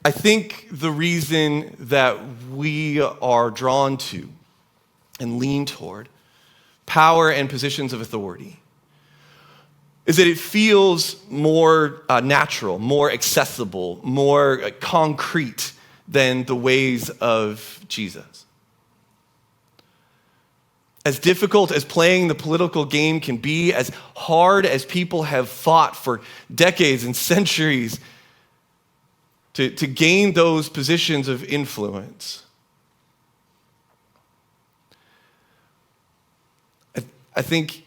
I think the reason that we are drawn to and lean toward power and positions of authority is that it feels more natural, more accessible, more concrete than the ways of Jesus. As difficult as playing the political game can be, as hard as people have fought for decades and centuries to gain those positions of influence, I think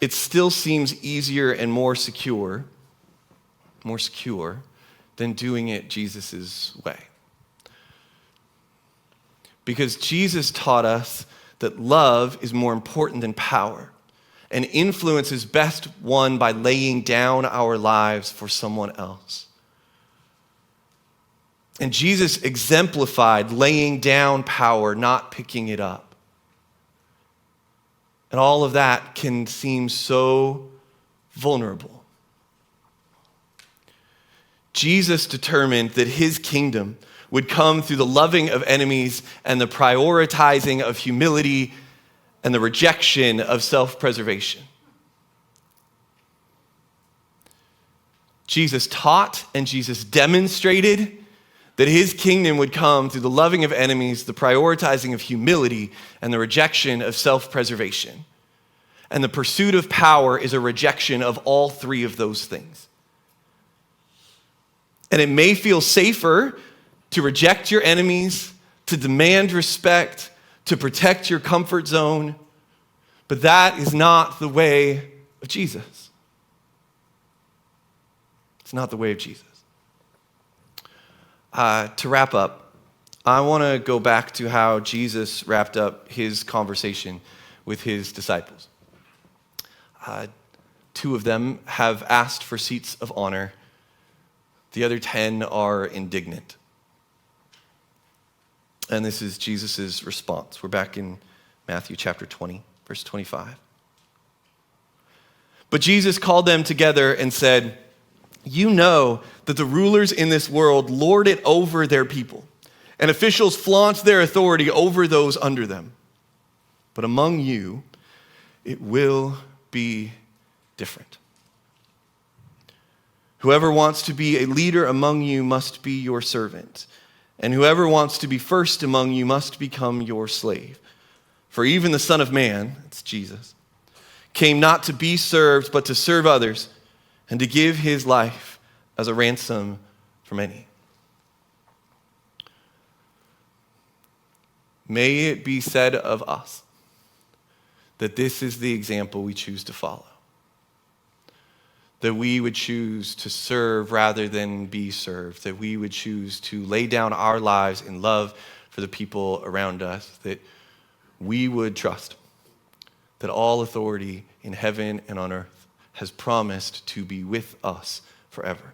it still seems easier and more secure than doing it Jesus' way. Because Jesus taught us that love is more important than power, and influence is best won by laying down our lives for someone else. And Jesus exemplified laying down power, not picking it up. And all of that can seem so vulnerable. Jesus determined that his kingdom would come through the loving of enemies and the prioritizing of humility and the rejection of self-preservation. Jesus taught and Jesus demonstrated that his kingdom would come through the loving of enemies, the prioritizing of humility, and the rejection of self-preservation. And the pursuit of power is a rejection of all three of those things. And it may feel safer to reject your enemies, to demand respect, to protect your comfort zone, but that is not the way of Jesus. It's not the way of Jesus. To wrap up, I want to go back to how Jesus wrapped up his conversation with his disciples. 2 of them have asked for seats of honor. The other 10 are indignant. And this is Jesus' response. We're back in Matthew chapter 20, verse 25. But Jesus called them together and said, "You know that the rulers in this world lord it over their people, and officials flaunt their authority over those under them. But among you, it will be different. Whoever wants to be a leader among you must be your servant, and whoever wants to be first among you must become your slave. For even the Son of Man," it's Jesus, "came not to be served, but to serve others, and to give his life as a ransom for many." May it be said of us that this is the example we choose to follow. That we would choose to serve rather than be served. That we would choose to lay down our lives in love for the people around us. That we would trust that all authority in heaven and on earth has promised to be with us forever.